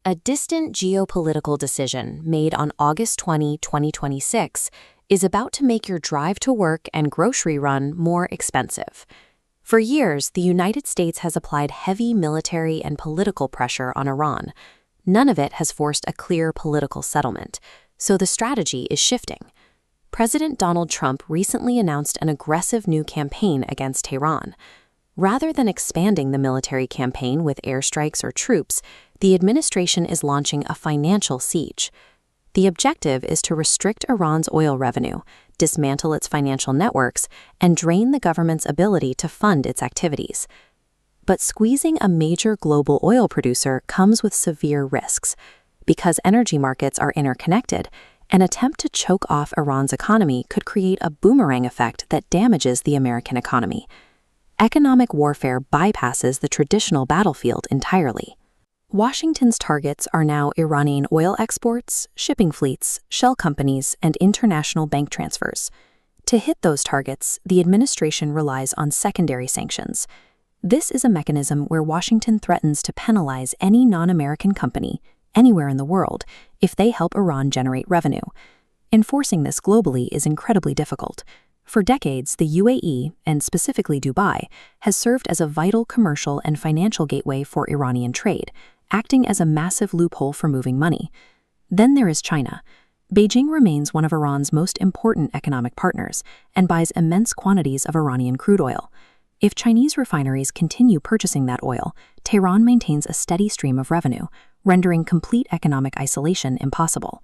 A distant geopolitical decision made on August 20, 2026, is about to make your drive to work and grocery run more expensive. For years, the United States has applied heavy military and political pressure on Iran. None of it has forced a clear political settlement, so the strategy is shifting. President Donald Trump recently announced an aggressive new campaign against Tehran. Rather than expanding the military campaign with airstrikes or troops, the administration is launching a financial siege. The objective is to restrict Iran's oil revenue, dismantle its financial networks, and drain the government's ability to fund its activities. But squeezing a major global oil producer comes with severe risks. Because energy markets are interconnected, an attempt to choke off Iran's economy could create a boomerang effect that damages the American economy. Economic warfare bypasses the traditional battlefield entirely. Washington's targets are now Iranian oil exports, shipping fleets, shell companies, and international bank transfers. To hit those targets, the administration relies on secondary sanctions. This is a mechanism where Washington threatens to penalize any non-American company, anywhere in the world, if they help Iran generate revenue. Enforcing this globally is incredibly difficult. For decades, the UAE, and specifically Dubai, has served as a vital commercial and financial gateway for Iranian trade, acting as a massive loophole for moving money. Then there is China. Beijing remains one of Iran's most important economic partners and buys immense quantities of Iranian crude oil. If Chinese refineries continue purchasing that oil, Tehran maintains a steady stream of revenue, rendering complete economic isolation impossible.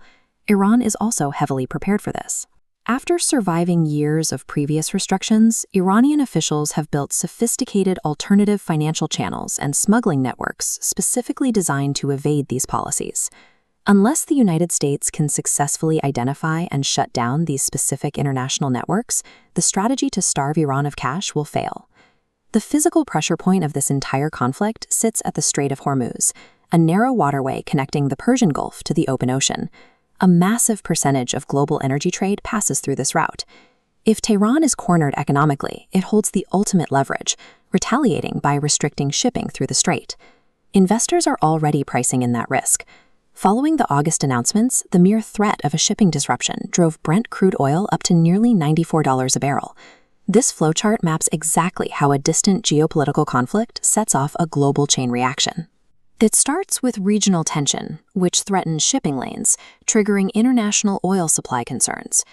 Iran is also heavily prepared for this. After surviving years of previous restrictions, Iranian officials have built sophisticated alternative financial channels and smuggling networks specifically designed to evade these policies. Unless the United States can successfully identify and shut down these specific international networks, the strategy to starve Iran of cash will fail. The physical pressure point of this entire conflict sits at the Strait of Hormuz, a narrow waterway connecting the Persian Gulf to the open ocean. A massive percentage of global energy trade passes through this route. If Tehran is cornered economically, it holds the ultimate leverage, retaliating by restricting shipping through the strait. Investors are already pricing in that risk. Following the August announcements, the mere threat of a shipping disruption drove Brent crude oil up to nearly $94 a barrel. This flowchart maps exactly how a distant geopolitical conflict sets off a global chain reaction. It starts with regional tension, which threatens shipping lanes, triggering international oil supply concerns.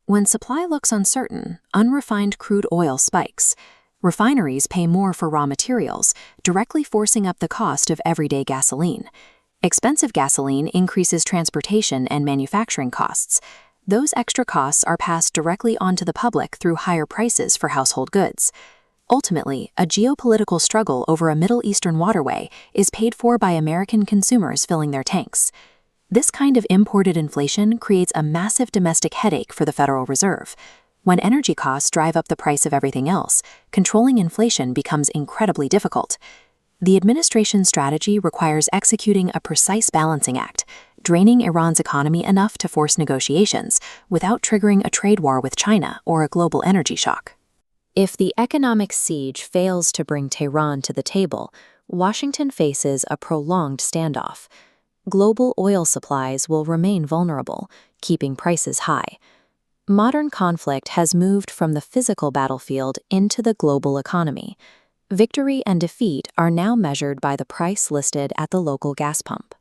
When supply looks uncertain, unrefined crude oil spikes. Refineries pay more for raw materials, directly forcing up the cost of everyday gasoline. Expensive gasoline increases transportation and manufacturing costs. Those extra costs are passed directly onto the public through higher prices for household goods. Ultimately, a geopolitical struggle over a Middle Eastern waterway is paid for by American consumers filling their tanks. This kind of imported inflation creates a massive domestic headache for the Federal Reserve. When energy costs drive up the price of everything else, controlling inflation becomes incredibly difficult. The administration's strategy requires executing a precise balancing act, draining Iran's economy enough to force negotiations without triggering a trade war with China or a global energy shock. If the economic siege fails to bring Tehran to the table, Washington faces a prolonged standoff. Global oil supplies will remain vulnerable, keeping prices high. Modern conflict has moved from the physical battlefield into the global economy. Victory and defeat are now measured by the price listed at the local gas pump.